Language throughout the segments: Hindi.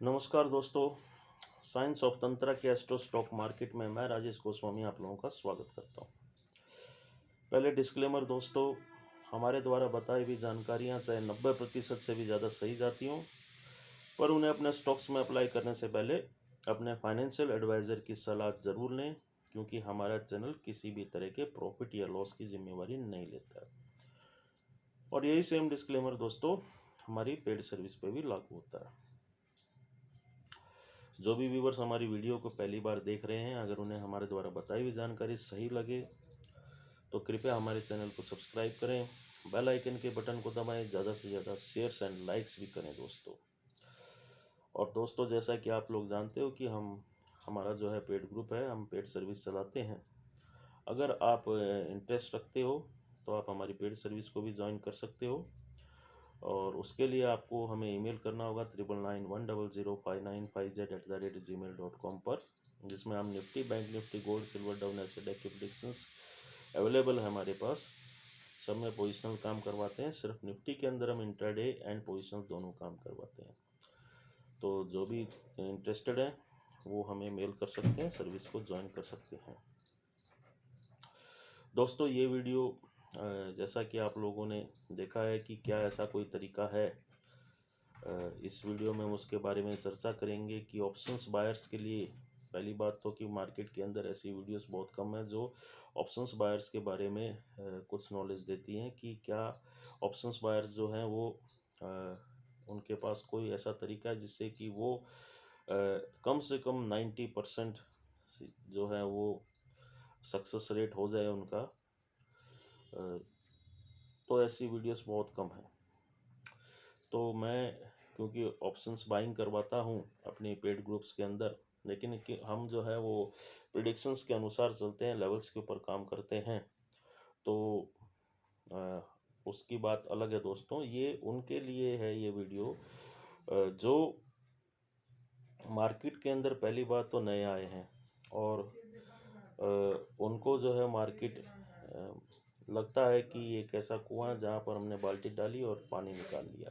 नमस्कार दोस्तों। साइंस ऑफ तंत्रा के एस्ट्रो स्टॉक मार्केट में मैं राजेश गोस्वामी आप लोगों का स्वागत करता हूं। पहले डिस्क्लेमर दोस्तों, हमारे द्वारा बताई हुई जानकारियां चाहे 90% से भी ज़्यादा सही जाती हों, पर उन्हें अपने स्टॉक्स में अप्लाई करने से पहले अपने फाइनेंशियल एडवाइज़र की सलाह ज़रूर लें, क्योंकि हमारा चैनल किसी भी तरह के प्रॉफिट या लॉस की जिम्मेवारी नहीं लेता है। और यही सेम डिस्क्लेमर दोस्तों हमारी पेड सर्विस पे भी लागू होता है। जो भी व्यूवर्स हमारी वीडियो को पहली बार देख रहे हैं, अगर उन्हें हमारे द्वारा बताई हुई जानकारी सही लगे तो कृपया हमारे चैनल को सब्सक्राइब करें, बेल आइकन के बटन को दबाएं, ज़्यादा से ज़्यादा शेयर्स एंड लाइक्स भी करें दोस्तों। और दोस्तों, जैसा कि आप लोग जानते हो कि हमारा जो है पेड ग्रुप है, हम पेड सर्विस चलाते हैं। अगर आप इंटरेस्ट रखते हो तो आप हमारी पेड सर्विस को भी ज्वाइन कर सकते हो, और उसके लिए आपको हमें ईमेल करना होगा 999100595z@gmail.com पर, जिसमें हम Nifty, bank Nifty, gold, silver, down, acid के प्रेडिक्शंस अवेलेबल है हमारे पास। सब में पोजिशनल काम करवाते हैं। सिर्फ निफ्टी के अंदर हम इंट्राडे एंड पोजिशनल दोनों काम करवाते हैं। तो जो भी इंटरेस्टेड है वो हमें मेल कर सकते हैं, सर्विस को ज्वाइन कर सकते हैं। दोस्तों, ये वीडियो जैसा कि आप लोगों ने देखा है कि क्या ऐसा कोई तरीका है, इस वीडियो में हम उसके बारे में चर्चा करेंगे कि ऑप्शंस बायर्स के लिए। पहली बात तो कि मार्केट के अंदर ऐसी वीडियोस बहुत कम है जो ऑप्शंस बायर्स के बारे में कुछ नॉलेज देती हैं कि क्या ऑप्शंस बायर्स जो हैं वो उनके पास कोई ऐसा तरीका है जिससे कि वो कम से कम 90% जो है वो सक्सेस रेट हो जाए उनका। तो ऐसी वीडियोस बहुत कम है। तो मैं क्योंकि ऑप्शंस बाइंग करवाता हूँ अपने पेड ग्रुप्स के अंदर, लेकिन कि हम जो है वो प्रिडिक्शंस के अनुसार चलते हैं, लेवल्स के ऊपर काम करते हैं। तो उसकी बात अलग है दोस्तों। ये उनके लिए है ये वीडियो जो मार्केट के अंदर पहली बात तो नए आए हैं, और उनको जो है मार्केट लगता है कि ये एक ऐसा कुआं जहाँ पर हमने बाल्टी डाली और पानी निकाल लिया,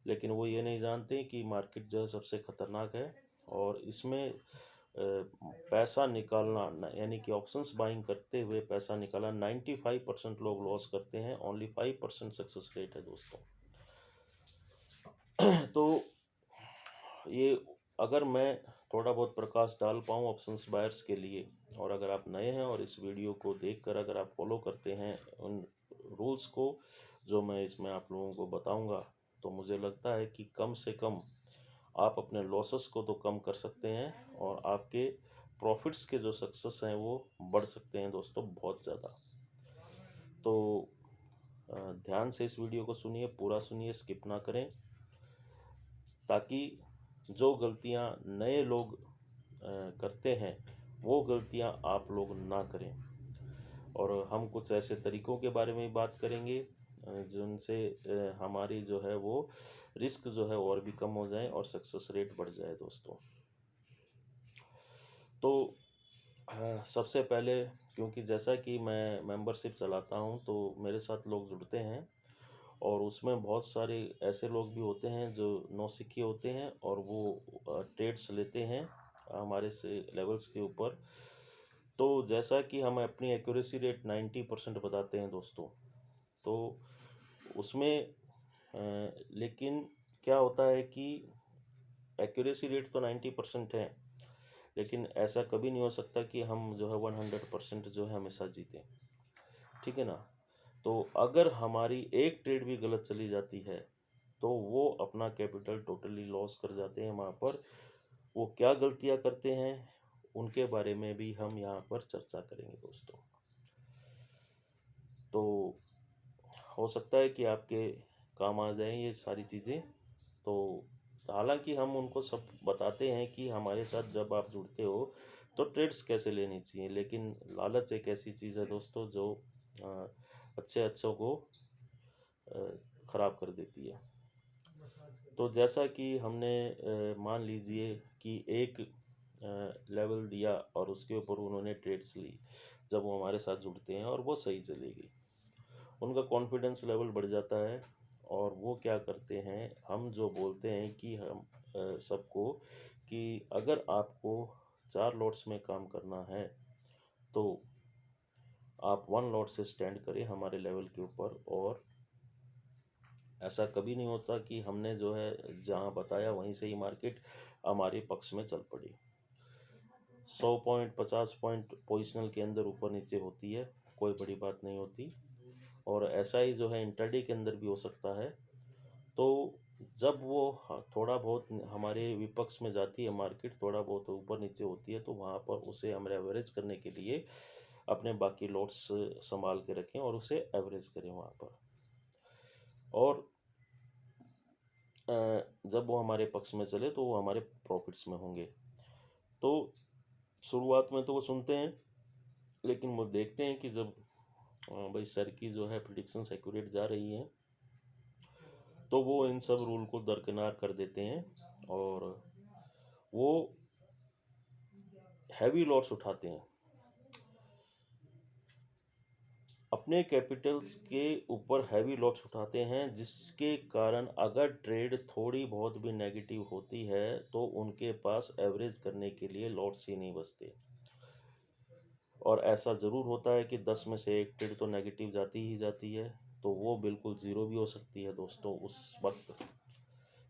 लेकिन वो ये नहीं जानते कि मार्केट जो है सबसे ख़तरनाक है। और इसमें पैसा निकालना, यानी कि ऑप्शंस बाइंग करते हुए पैसा निकालना, 95% लोग लॉस करते हैं, ओनली 5% सक्सेस रेट है दोस्तों। तो ये अगर मैं थोड़ा बहुत प्रकाश डाल पाऊँ ऑप्शंस बायर्स के लिए, और अगर आप नए हैं और इस वीडियो को देखकर अगर आप फॉलो करते हैं उन रूल्स को जो मैं इसमें आप लोगों को बताऊंगा, तो मुझे लगता है कि कम से कम आप अपने लॉसेस को तो कम कर सकते हैं, और आपके प्रॉफिट्स के जो सक्सेस हैं वो बढ़ सकते हैं दोस्तों, बहुत ज़्यादा। तो ध्यान से इस वीडियो को सुनिए, पूरा सुनिए, स्किप ना करें, ताकि जो गलतियां नए लोग करते हैं वो गलतियां आप लोग ना करें। और हम कुछ ऐसे तरीकों के बारे में बात करेंगे जिनसे हमारी जो है वो रिस्क जो है और भी कम हो जाए और सक्सेस रेट बढ़ जाए दोस्तों। तो सबसे पहले, क्योंकि जैसा कि मैं मेंबरशिप चलाता हूं तो मेरे साथ लोग जुड़ते हैं, और उसमें बहुत सारे ऐसे लोग भी होते हैं जो नौसिखिए होते हैं और वो ट्रेड्स लेते हैं हमारे से लेवल्स के ऊपर। तो जैसा कि हम अपनी एक्यूरेसी रेट 90% बताते हैं दोस्तों, तो उसमें लेकिन क्या होता है कि एक्यूरेसी रेट तो 90% है, लेकिन ऐसा कभी नहीं हो सकता कि हम जो है 100% जो है हमेशा जीतें, ठीक है ना। तो अगर हमारी एक ट्रेड भी गलत चली जाती है तो वो अपना कैपिटल टोटली लॉस कर जाते हैं। वहाँ पर वो क्या गलतियाँ करते हैं उनके बारे में भी हम यहाँ पर चर्चा करेंगे दोस्तों। तो हो सकता है कि आपके काम आ जाएं ये सारी चीज़ें। तो हालांकि हम उनको सब बताते हैं कि हमारे साथ जब आप जुड़ते हो तो ट्रेड्स कैसे लेनी चाहिए, लेकिन लालच एक ऐसी चीज़ है दोस्तों जो अच्छों को ख़राब कर देती है। तो जैसा कि हमने मान लीजिए कि एक लेवल दिया और उसके ऊपर उन्होंने ट्रेड्स ली, जब वो हमारे साथ जुड़ते हैं और वो सही चलेगी, उनका कॉन्फिडेंस लेवल बढ़ जाता है। और वो क्या करते हैं, हम जो बोलते हैं कि हम सबको कि अगर आपको 4 लॉट्स में काम करना है तो आप 1 लॉट से स्टैंड करें हमारे लेवल के ऊपर। और ऐसा कभी नहीं होता कि हमने जो है जहाँ बताया वहीं से ही मार्केट हमारे पक्ष में चल पड़ी। 100 पॉइंट 50 पॉइंट पोजिशनल के अंदर ऊपर नीचे होती है, कोई बड़ी बात नहीं होती। और ऐसा ही जो है इंटरडे के अंदर भी हो सकता है। तो जब वो थोड़ा बहुत हमारे विपक्ष में जाती है मार्केट, थोड़ा बहुत ऊपर नीचे होती है, तो वहाँ पर उसे हम एवरेज करने के लिए अपने बाकी लॉट्स संभाल के रखें और उसे एवरेज करें वहाँ पर। और जब वो हमारे पक्ष में चले तो वो हमारे प्रॉफिट्स में होंगे। तो शुरुआत में तो वो सुनते हैं, लेकिन वो देखते हैं कि जब भाई सर की जो है प्रिडिक्शंस एक्यूरेट जा रही हैं, तो वो इन सब रूल को दरकिनार कर देते हैं और वो हैवी लॉट्स उठाते हैं अपने कैपिटल्स के ऊपर, हैवी लॉट्स उठाते हैं, जिसके कारण अगर ट्रेड थोड़ी बहुत भी नेगेटिव होती है तो उनके पास एवरेज करने के लिए लॉट्स ही नहीं बचते। और ऐसा ज़रूर होता है कि 10 में से एक ट्रेड तो नेगेटिव जाती ही जाती है, तो वो बिल्कुल ज़ीरो भी हो सकती है दोस्तों उस वक्त,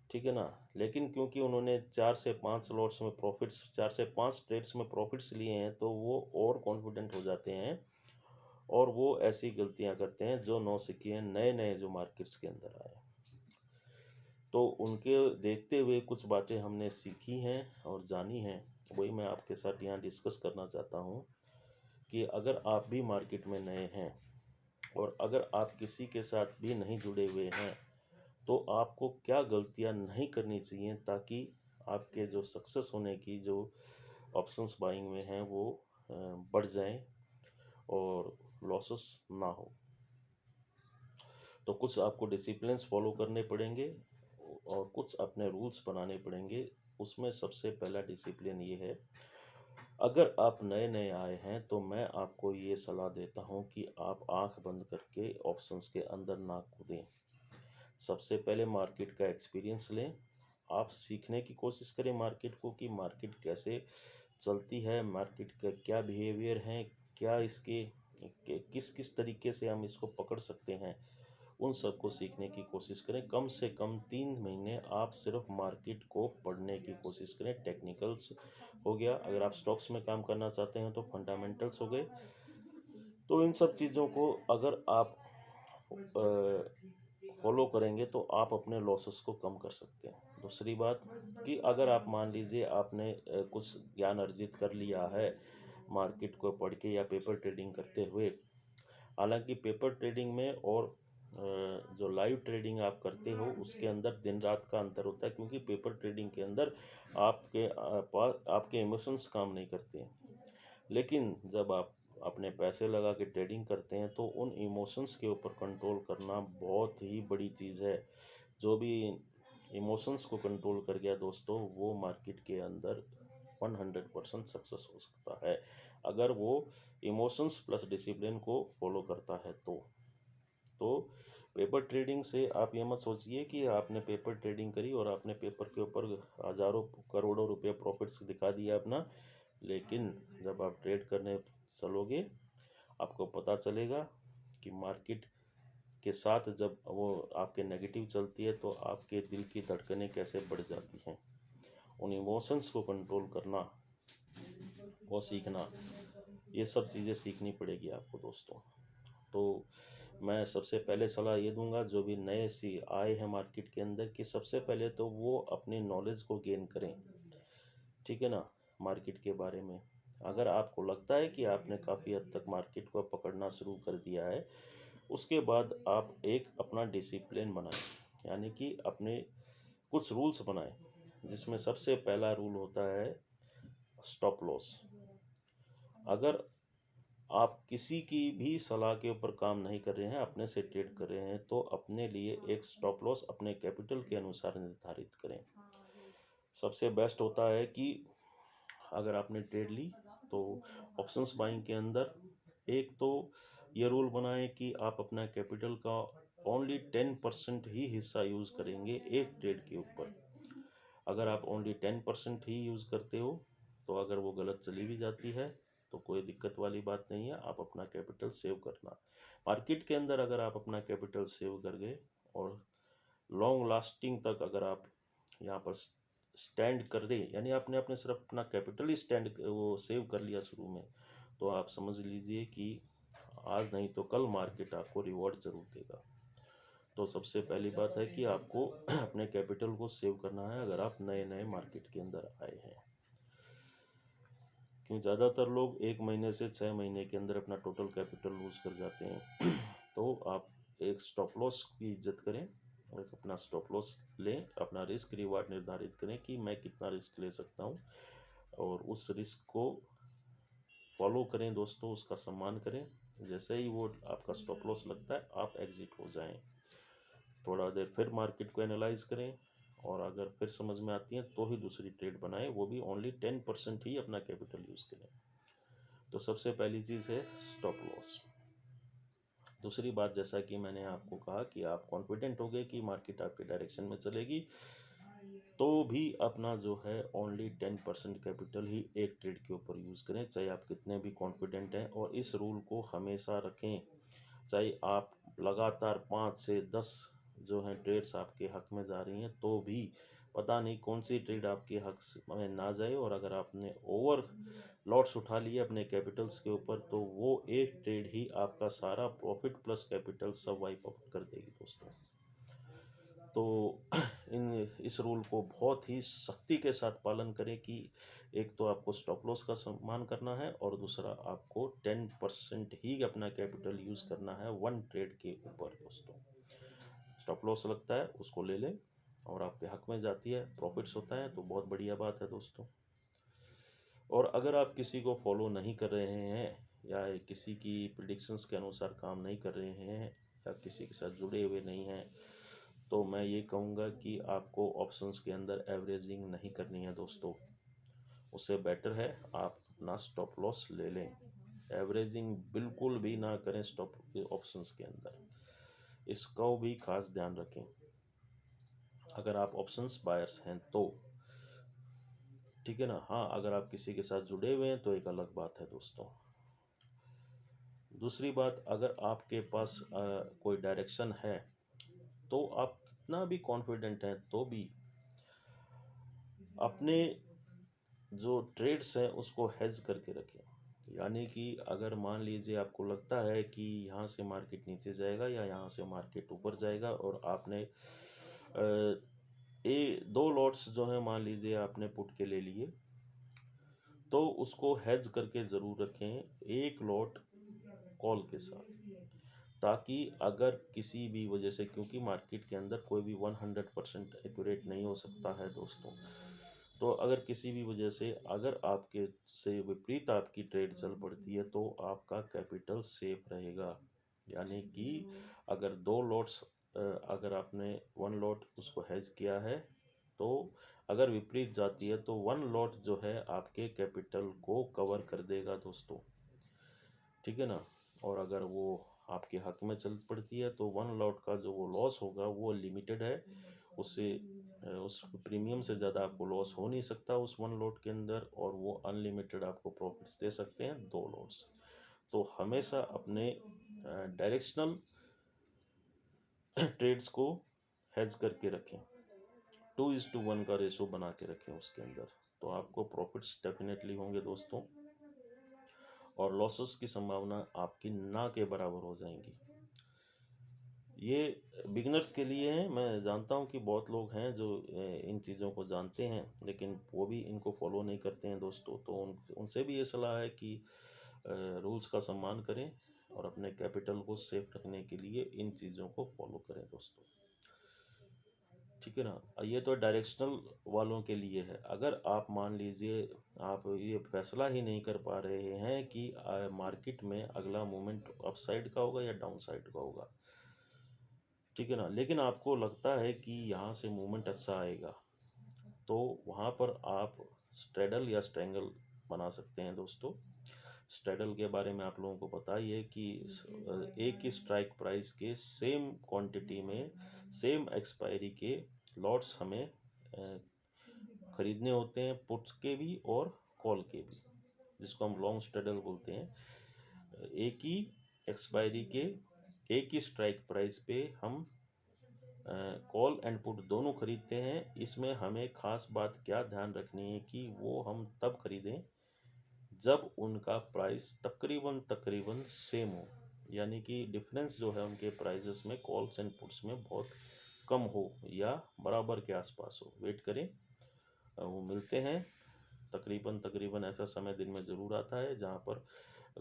ठीक है ना। लेकिन क्योंकि उन्होंने 4 से 5 लॉट्स में प्रॉफिट्स, 4 से 5 ट्रेड्स में प्रॉफिट्स लिए हैं, तो वो और कॉन्फिडेंट हो जाते हैं और वो ऐसी गलतियां करते हैं जो नौसिखिए नए नए जो मार्केट्स के अंदर आए। तो उनके देखते हुए कुछ बातें हमने सीखी हैं और जानी हैं, वही मैं आपके साथ यहाँ डिस्कस करना चाहता हूँ कि अगर आप भी मार्केट में नए हैं और अगर आप किसी के साथ भी नहीं जुड़े हुए हैं, तो आपको क्या गलतियां नहीं करनी चाहिए ताकि आपके जो सक्सेस होने की जो ऑप्शंस बाइंग में हैं वो बढ़ जाएं और लॉसेस ना हो। तो कुछ आपको डिसिप्लिन्स फॉलो करने पड़ेंगे और कुछ अपने रूल्स बनाने पड़ेंगे। उसमें सबसे पहला डिसिप्लिन ये है, अगर आप नए नए आए हैं तो मैं आपको ये सलाह देता हूँ कि आप आंख बंद करके ऑप्शंस के अंदर ना कूदें। सबसे पहले मार्केट का एक्सपीरियंस लें। आप सीखने की कोशिश करें मार्केट को कि मार्केट कैसे चलती है, मार्केट का क्या बिहेवियर है, क्या इसके किस किस तरीके से हम इसको पकड़ सकते हैं, उन सब को सीखने की कोशिश करें। कम से कम 3 महीने आप सिर्फ मार्केट को पढ़ने की कोशिश करें। टेक्निकल्स हो गया, अगर आप स्टॉक्स में काम करना चाहते हैं तो फंडामेंटल्स हो गए। तो इन सब चीज़ों को अगर आप फॉलो करेंगे तो आप अपने लॉसेस को कम कर सकते हैं। दूसरी बात कि अगर आप मान लीजिए आपने कुछ ज्ञान अर्जित कर लिया है मार्केट को पढ़ के या पेपर ट्रेडिंग करते हुए, हालांकि पेपर ट्रेडिंग में और जो लाइव ट्रेडिंग आप करते हो उसके अंदर दिन रात का अंतर होता है, क्योंकि पेपर ट्रेडिंग के अंदर आपके पास आपके इमोशंस काम नहीं करते हैं। लेकिन जब आप अपने पैसे लगा के ट्रेडिंग करते हैं तो उन इमोशंस के ऊपर कंट्रोल करना बहुत ही बड़ी चीज़ है। जो भी इमोशंस को कंट्रोल कर गया दोस्तों, वो मार्केट के अंदर 100% सक्सेस हो सकता है, अगर वो इमोशंस प्लस डिसिप्लिन को फॉलो करता है तो पेपर ट्रेडिंग से आप ये मत सोचिए कि आपने पेपर ट्रेडिंग करी और आपने पेपर के ऊपर हज़ारों करोड़ों रुपए प्रॉफिट्स दिखा दिया अपना, लेकिन जब आप ट्रेड करने चलोगे आपको पता चलेगा कि मार्केट के साथ जब वो आपके नेगेटिव चलती है तो आपके दिल की धड़कनें कैसे बढ़ जाती हैं। उन इमोशंस को कंट्रोल करना, वो सीखना, ये सब चीज़ें सीखनी पड़ेगी आपको दोस्तों। तो मैं सबसे पहले सलाह ये दूंगा जो भी नए सी आए हैं मार्केट के अंदर, कि सबसे पहले तो वो अपनी नॉलेज को गेन करें, ठीक है ना, मार्केट के बारे में। अगर आपको लगता है कि आपने काफ़ी हद तक मार्केट को पकड़ना शुरू कर दिया है, उसके बाद आप एक अपना डिसिप्लिन बनाएं, यानी कि अपने कुछ रूल्स बनाएं, जिसमें सबसे पहला रूल होता है स्टॉप लॉस। अगर आप किसी की भी सलाह के ऊपर काम नहीं कर रहे हैं, अपने से ट्रेड कर रहे हैं, तो अपने लिए एक स्टॉप लॉस अपने कैपिटल के अनुसार निर्धारित करें। सबसे बेस्ट होता है कि अगर आपने ट्रेड ली तो ऑप्शंस बाइंग के अंदर एक तो ये रूल बनाएं कि आप अपना कैपिटल का ओनली 10% ही हिस्सा यूज़ करेंगे एक ट्रेड के ऊपर। अगर आप ओनली 10% ही यूज़ करते हो तो अगर वो गलत चली भी जाती है तो कोई दिक्कत वाली बात नहीं है, आप अपना कैपिटल सेव करना। मार्केट के अंदर अगर आप अपना कैपिटल सेव कर गए और लॉन्ग लास्टिंग तक अगर आप यहाँ पर स्टैंड कर रहे, यानी आपने अपने सिर्फ अपना कैपिटल ही स्टैंड वो सेव कर लिया शुरू में, तो आप समझ लीजिए कि आज नहीं तो कल मार्केट आपको रिवॉर्ड ज़रूर देगा। तो सबसे पहली बात है कि आपको अपने कैपिटल को सेव करना है अगर आप नए नए मार्केट के अंदर आए हैं, क्योंकि ज़्यादातर लोग 1 महीने से 6 महीने के अंदर अपना टोटल कैपिटल लूज कर जाते हैं। तो आप एक स्टॉप लॉस की इज्जत करें, एक अपना स्टॉप लॉस लें, अपना रिस्क रिवार्ड निर्धारित करें कि मैं कितना रिस्क ले सकता हूँ, और उस रिस्क को फॉलो करें दोस्तों, उसका सम्मान करें। जैसे ही वो आपका स्टॉप लॉस लगता है आप एग्जिट हो जाएं, थोड़ा देर फिर मार्केट को एनालाइज करें, और अगर फिर समझ में आती है तो ही दूसरी ट्रेड बनाएं, वो भी ओनली 10% ही अपना कैपिटल यूज़ करें। तो सबसे पहली चीज़ है स्टॉप लॉस। दूसरी बात, जैसा कि मैंने आपको कहा कि आप कॉन्फिडेंट हो गए कि मार्केट आपके डायरेक्शन में चलेगी, तो भी अपना जो है ओनली 10% कैपिटल ही एक ट्रेड के ऊपर यूज़ करें, चाहे आप कितने भी कॉन्फिडेंट हैं। और इस रूल को हमेशा रखें, चाहे आप लगातार 5 से 10 जो हैं ट्रेड्स आपके हक में जा रही हैं, तो भी पता नहीं कौन सी ट्रेड आपके हक में ना जाए, और अगर आपने ओवर लॉट्स उठा लिए अपने कैपिटल्स के ऊपर, तो वो एक ट्रेड ही आपका सारा प्रॉफिट प्लस कैपिटल सब वाइप आउट कर देगी दोस्तों। तो इस रूल को बहुत ही सख्ती के साथ पालन करें कि एक तो आपको स्टॉप लॉस का सम्मान करना है, और दूसरा आपको 10% ही अपना कैपिटल यूज़ करना है वन ट्रेड के ऊपर दोस्तों। स्टॉप लॉस लगता है उसको ले लें, और आपके हक में जाती है, प्रॉफिट्स होता है, तो बहुत बढ़िया बात है दोस्तों। और अगर आप किसी को फॉलो नहीं कर रहे हैं, या किसी की प्रिडिक्शंस के अनुसार काम नहीं कर रहे हैं, या किसी के साथ जुड़े हुए नहीं हैं, तो मैं ये कहूँगा कि आपको ऑप्शंस के अंदर एवरेजिंग नहीं करनी है दोस्तों। उससे बेटर है आप अपना स्टॉप लॉस ले लें। एवरेजिंग बिल्कुल भी ना करें स्टॉप ऑप्शंस के अंदर, इसका भी खास ध्यान रखें अगर आप ऑप्शंस बायर्स हैं तो, ठीक है ना। हाँ, अगर आप किसी के साथ जुड़े हुए हैं तो एक अलग बात है दोस्तों। दूसरी बात, अगर आपके पास कोई डायरेक्शन है, तो आप कितना भी कॉन्फिडेंट हैं तो भी अपने जो ट्रेड्स हैं उसको हेज करके रखें। यानी कि अगर मान लीजिए आपको लगता है कि यहाँ से मार्केट नीचे जाएगा या यहाँ से मार्केट ऊपर जाएगा, और आपने दो लॉट्स जो है मान लीजिए आपने पुट के ले लिए, तो उसको हेज करके ज़रूर रखें एक लॉट कॉल के साथ, ताकि अगर किसी भी वजह से, क्योंकि मार्केट के अंदर कोई भी 100% एक्यूरेट नहीं हो सकता है दोस्तों, तो अगर किसी भी वजह से अगर आपके से विपरीत आपकी ट्रेड चल पड़ती है तो आपका कैपिटल सेफ रहेगा। यानी कि अगर दो लॉट्स, अगर आपने वन लॉट उसको हेज किया है, तो अगर विपरीत जाती है तो वन लॉट जो है आपके कैपिटल को कवर कर देगा दोस्तों, ठीक है ना। और अगर वो आपके हक में चल पड़ती है तो वन लॉट का जो वो लॉस होगा वो लिमिटेड है, उससे उस प्रीमियम से ज़्यादा आपको लॉस हो नहीं सकता उस वन लॉट के अंदर, और वो अनलिमिटेड आपको प्रॉफिट्स दे सकते हैं दो लॉट्स। तो हमेशा अपने डायरेक्शनल ट्रेड्स को हेज करके रखें, 2:1 का रेशो बना के रखें उसके अंदर, तो आपको प्रॉफिट्स डेफिनेटली होंगे दोस्तों, और लॉसेस की संभावना आपकी ना के बराबर हो जाएंगी। ये बिगनर्स के लिए है, मैं जानता हूँ कि बहुत लोग हैं जो इन चीज़ों को जानते हैं, लेकिन वो भी इनको फॉलो नहीं करते हैं दोस्तों। तो उनसे भी ये सलाह है कि रूल्स का सम्मान करें, और अपने कैपिटल को सेफ रखने के लिए इन चीज़ों को फॉलो करें दोस्तों, ठीक है ना। ये तो डायरेक्शनल वालों के लिए है। अगर आप मान लीजिए आप ये फैसला ही नहीं कर पा रहे हैं कि मार्केट में अगला मूवमेंट अप साइड का होगा या डाउन साइड का होगा, ठीक है ना, लेकिन आपको लगता है कि यहाँ से मूवमेंट अच्छा आएगा, तो वहाँ पर आप स्ट्रेडल या स्ट्रैंगल बना सकते हैं दोस्तों। स्ट्रेडल के बारे में आप लोगों को पता ही है कि एक ही स्ट्राइक प्राइस के सेम क्वांटिटी में सेम एक्सपायरी के लॉट्स हमें खरीदने होते हैं, पुट्स के भी और कॉल के भी, जिसको हम लॉन्ग स्ट्रेडल बोलते हैं। एक ही एक्सपायरी के एक ही स्ट्राइक प्राइस पे हम कॉल एंड पुट दोनों खरीदते हैं। इसमें हमें खास बात क्या ध्यान रखनी है कि वो हम तब खरीदें जब उनका प्राइस तकरीबन तकरीबन सेम हो, यानी कि डिफरेंस जो है उनके प्राइसेस में कॉल्स एंड पुट्स में बहुत कम हो या बराबर के आसपास हो। वेट करें, वो मिलते हैं। तकरीबन तकरीबन ऐसा समय दिन में ज़रूर आता है जहाँ पर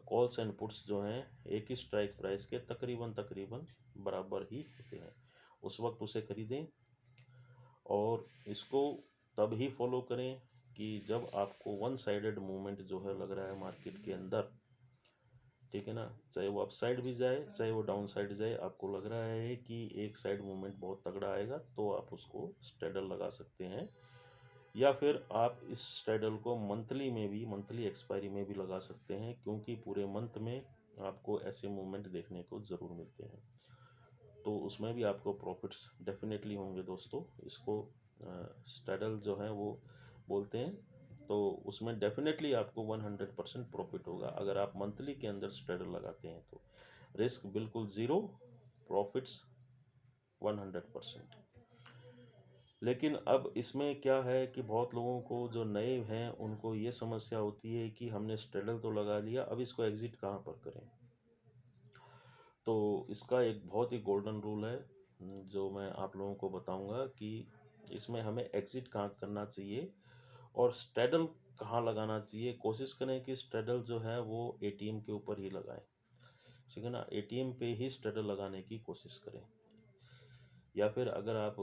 कॉल्स एंड पुट्स जो हैं एक ही स्ट्राइक प्राइस के तकरीबन तकरीबन बराबर ही होते हैं। उस वक्त उसे खरीदें और इसको तब ही फॉलो करें कि जब आपको वन साइडेड मूवमेंट जो है लग रहा है मार्केट के अंदर, ठीक है ना, चाहे वो अप साइड भी जाए चाहे वो डाउन साइड जाए, आपको लग रहा है कि एक साइड मूवमेंट बहुत तगड़ा आएगा तो आप उसको स्ट्रेडल लगा सकते हैं। या फिर आप इस स्ट्रेडल को मंथली में भी, मंथली एक्सपायरी में भी लगा सकते हैं, क्योंकि पूरे मंथ में आपको ऐसे मूवमेंट देखने को ज़रूर मिलते हैं, तो उसमें भी आपको प्रॉफिट्स डेफिनेटली होंगे दोस्तों। इसको स्ट्रेडल जो है वो बोलते हैं, तो उसमें डेफिनेटली आपको 100% प्रॉफिट होगा अगर आप मंथली के अंदर स्ट्रेडल लगाते हैं तो। रिस्क बिल्कुल ज़ीरो, प्रॉफिट्स 100%। लेकिन अब इसमें क्या है कि बहुत लोगों को जो नए हैं उनको ये समस्या होती है कि हमने स्ट्रेडल तो लगा लिया, अब इसको एग्ज़िट कहाँ पर करें। तो इसका एक बहुत ही गोल्डन रूल है जो मैं आप लोगों को बताऊंगा कि इसमें हमें एग्ज़िट कहाँ करना चाहिए और स्ट्रेडल कहाँ लगाना चाहिए। कोशिश करें कि स्ट्रेडल जो है वो एटीएम के ऊपर ही लगाएं, ठीक है ना, एटीएम पे ही स्ट्रेडल लगाने की कोशिश करें। या फिर अगर आप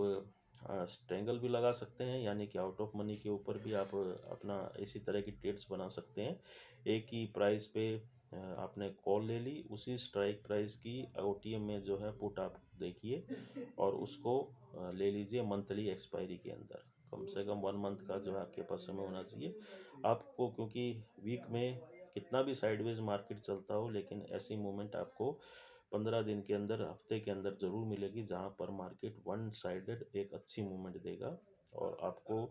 स्ट्रेंगल भी लगा सकते हैं, यानी कि आउट ऑफ मनी के ऊपर भी आप अपना इसी तरह की ट्रेड्स बना सकते हैं। एक ही प्राइस पे आपने कॉल ले ली, उसी स्ट्राइक प्राइस की ओटीएम में जो है पुट आप देखिए और उसको ले लीजिए मंथली एक्सपायरी के अंदर। कम से कम 1 मंथ का जो है आपके पास समय होना चाहिए आपको, क्योंकि वीक में कितना भी साइडवेज मार्केट चलता हो लेकिन ऐसी मूवमेंट आपको 15 दिन के अंदर, हफ्ते के अंदर ज़रूर मिलेगी जहाँ पर मार्केट वन साइडेड एक अच्छी मूवमेंट देगा और आपको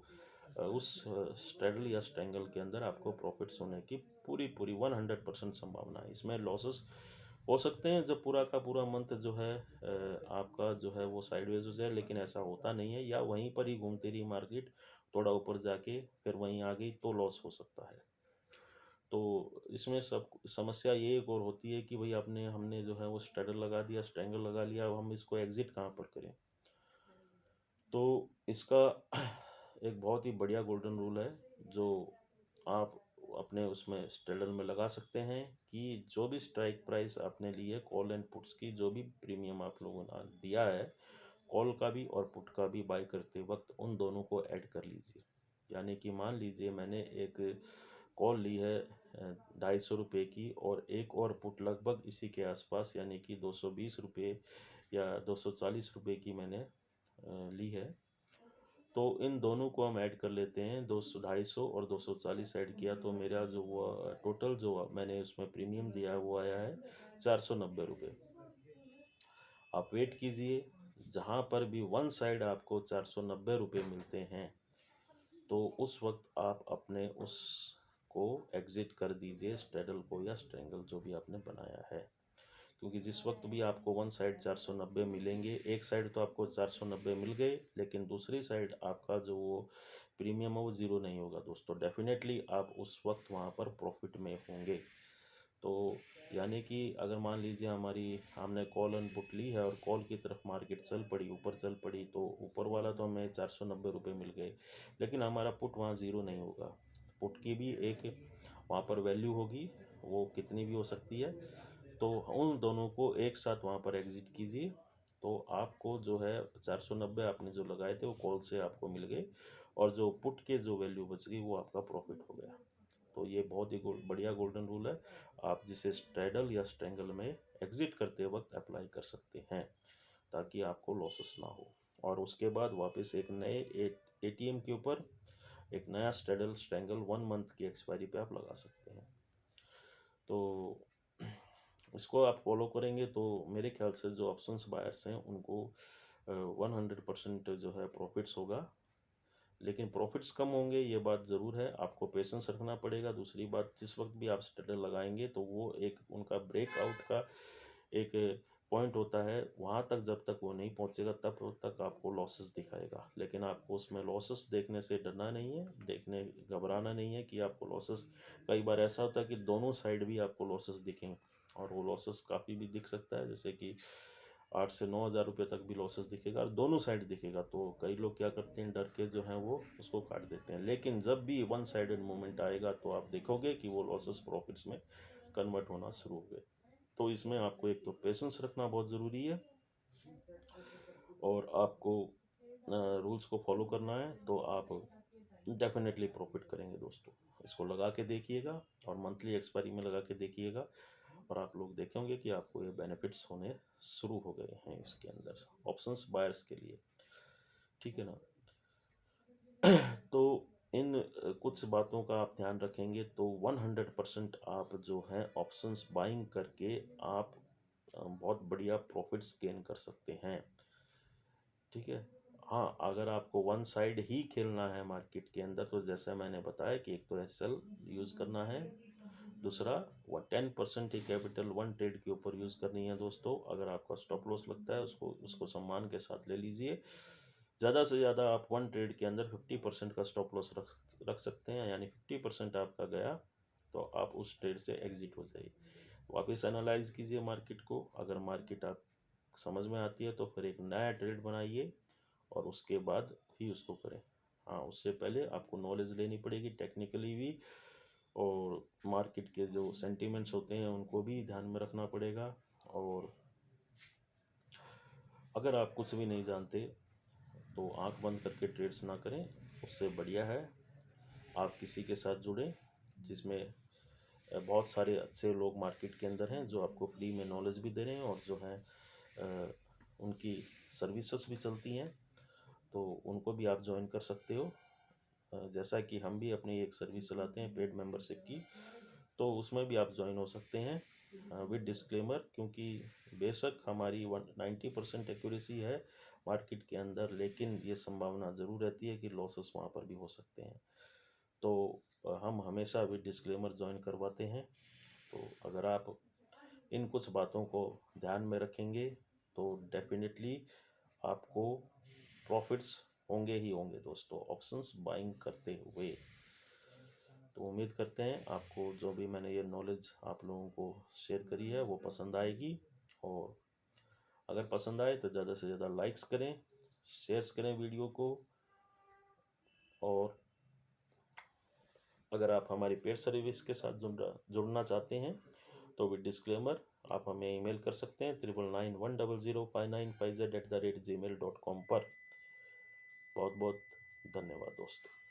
उस स्ट्रेडल या स्ट्रेंगल के अंदर आपको प्रॉफिट्स होने की पूरी पूरी 100% संभावना है। इसमें लॉसेस हो सकते हैं जब पूरा का पूरा मंथ जो है आपका जो है वो साइडवेज हो जाए, लेकिन ऐसा होता नहीं है, या वहीं पर ही घूमती रही मार्केट, थोड़ा ऊपर जाके फिर वहीं आ गई तो लॉस हो सकता है। तो इसमें सब समस्या ये एक और होती है कि भाई आपने हमने जो है वो स्ट्रेडल लगा दिया, स्ट्रेंगल लगा लिया, अब हम इसको एग्जिट कहाँ पर करें। तो इसका एक बहुत ही बढ़िया गोल्डन रूल है जो आप अपने उसमें स्ट्रेडल में लगा सकते हैं कि जो भी स्ट्राइक प्राइस आपने ली है कॉल एंड पुट्स की, जो भी प्रीमियम आप लोगों ने दिया है कॉल का भी और पुट का भी बाय करते वक्त, उन दोनों को ऐड कर लीजिए। यानी कि मान लीजिए मैंने एक कॉल ली है 250 रुपये की और एक और पुट लगभग इसी के आसपास यानी कि 220 रुपये या 240 रुपये की मैंने ली है, तो इन दोनों को हम ऐड कर लेते हैं। 200, 250 और 240 ऐड किया तो मेरा जो वो टोटल जो मैंने उसमें प्रीमियम दिया है वो आया है 490 रुपये। आप वेट कीजिए, जहाँ पर भी वन साइड आपको 490 रुपये मिलते हैं तो उस वक्त आप अपने उसको एग्ज़िट कर दीजिए, स्ट्रेडल को या स्ट्रेंगल जो भी आपने बनाया है। क्योंकि जिस वक्त भी आपको वन साइड 490 मिलेंगे, एक साइड तो आपको 490 मिल गए लेकिन दूसरी साइड आपका जो वो प्रीमियम है वो ज़ीरो नहीं होगा दोस्तों, डेफिनेटली आप उस वक्त वहाँ पर प्रॉफिट में होंगे। तो यानी कि अगर मान लीजिए हमने कॉल एंड पुट ली है और कॉल की तरफ मार्केट चल पड़ी, ऊपर चल पड़ी, तो ऊपर वाला तो हमें 490 रुपये मिल गए लेकिन हमारा पुट वहाँ ज़ीरो नहीं होगा। पुट की भी एक वहाँ पर वैल्यू होगी, वो कितनी भी हो सकती है, तो उन दोनों को एक साथ वहाँ पर एग्ज़िट कीजिए तो आपको जो है 490 आपने जो लगाए थे वो कॉल से आपको मिल गए और जो पुट के जो वैल्यू बच गई वो आपका प्रॉफिट हो गया। तो ये बहुत ही बढ़िया गोल्डन रूल है, आप जिसे स्ट्रेडल या स्ट्रेंगल में एग्ज़िट करते वक्त अप्लाई कर सकते हैं ताकि आपको लॉसेस ना हो और उसके बाद वापस एक नए एटीएम के ऊपर एक नया स्ट्रेडल स्ट्रेंगल 1 मंथ की एक्सपायरी पे आप लगा सकते हैं। तो इसको आप फॉलो करेंगे तो मेरे ख्याल से जो ऑप्शंस बायर्स हैं उनको 100% जो है प्रॉफिट्स होगा। लेकिन प्रॉफिट्स कम होंगे, ये बात ज़रूर है। आपको पेशेंस रखना पड़ेगा। दूसरी बात, जिस वक़्त भी आप स्ट्रगल लगाएँगे तो वो एक उनका ब्रेकआउट का एक पॉइंट होता है, वहाँ तक जब तक वो नहीं पहुँचेगा तब तक आपको लॉसेस दिखाएगा। लेकिन आपको उसमें लॉसेस देखने से डरना नहीं है, घबराना नहीं है कि आपको लॉसेस, कई बार ऐसा होता है कि दोनों साइड भी आपको लॉसेस दिखें, और वो लॉसेस काफ़ी भी दिख सकता है, जैसे कि 8 से 9 हज़ार रुपये तक भी लॉसेस दिखेगा और दोनों साइड दिखेगा। तो कई लोग क्या करते हैं, डर के जो हैं वो उसको काट देते हैं। लेकिन जब भी वन साइडेड मूवमेंट आएगा तो आप देखोगे कि वो लॉसेस प्रॉफिट्स में कन्वर्ट होना शुरू हो गए। तो इसमें आपको एक तो पेशेंस रखना बहुत ज़रूरी है, और आपको रूल्स को फॉलो करना है, तो आप डेफिनेटली प्रॉफिट करेंगे दोस्तों। इसको लगा के देखिएगा और मंथली एक्सपायरी में लगा के देखिएगा, और आप लोग देखेंगे कि आपको ये बेनिफिट्स होने शुरू हो गए हैं इसके अंदर, ऑप्शंस बायर्स के लिए। ठीक है ना। तो इन कुछ बातों का आप ध्यान रखेंगे तो 100% आप जो है ऑप्शंस बाइंग करके आप बहुत बढ़िया प्रॉफिट्स गेन कर सकते हैं। ठीक है। हाँ, अगर आपको वन साइड ही खेलना है मार्केट के अंदर, तो जैसा मैंने बताया कि एक तो एसएल यूज़ करना है, दूसरा वो 10% ही कैपिटल वन ट्रेड के ऊपर यूज़ करनी है दोस्तों। अगर आपका स्टॉप लॉस लगता है, उसको उसको सम्मान के साथ ले लीजिए। ज़्यादा से ज़्यादा आप वन ट्रेड के अंदर 50% का स्टॉप लॉस रख रख सकते हैं, यानी 50% आपका गया तो आप उस ट्रेड से एग्जिट हो जाइए। वापस एनालाइज कीजिए मार्केट को, अगर मार्केट आप समझ में आती है तो फिर एक नया ट्रेड बनाइए और उसके बाद ही उसको करें। हाँ, उससे पहले आपको नॉलेज लेनी पड़ेगी टेक्निकली भी, और मार्केट के जो सेंटिमेंट्स होते हैं उनको भी ध्यान में रखना पड़ेगा। और अगर आप कुछ भी नहीं जानते तो आंख बंद करके ट्रेड्स ना करें, उससे बढ़िया है आप किसी के साथ जुड़ें जिसमें बहुत सारे अच्छे लोग मार्केट के अंदर हैं जो आपको फ्री में नॉलेज भी दे रहे हैं, और जो है उनकी सर्विसेज भी चलती हैं, तो उनको भी आप ज्वाइन कर सकते हो। जैसा कि हम भी अपनी एक सर्विस चलाते हैं पेड मेंबरशिप की, तो उसमें भी आप ज्वाइन हो सकते हैं विद डिस्क्लेमर, क्योंकि बेशक हमारी 90% एक्यूरेसी है मार्केट के अंदर, लेकिन ये संभावना ज़रूर रहती है कि लॉसेस वहाँ पर भी हो सकते हैं। तो हम हमेशा विद डिस्क्लेमर ज्वाइन करवाते हैं। तो अगर आप इन कुछ बातों को ध्यान में रखेंगे तो डेफिनेटली आपको प्रॉफिट्स होंगे ही होंगे दोस्तों, ऑप्शंस बाइंग करते हुए। तो उम्मीद करते हैं आपको जो भी मैंने ये नॉलेज आप लोगों को शेयर करी है वो पसंद आएगी, और अगर पसंद आए तो ज़्यादा से ज़्यादा लाइक्स करें, शेयर्स करें वीडियो को, और अगर आप हमारी पेड सर्विस के साथ जुड़ना चाहते हैं तो विद डिस्क्लेमर आप हमें ईमेल कर सकते हैं 9991005950@gmail.com पर। बहुत बहुत धन्यवाद दोस्तों।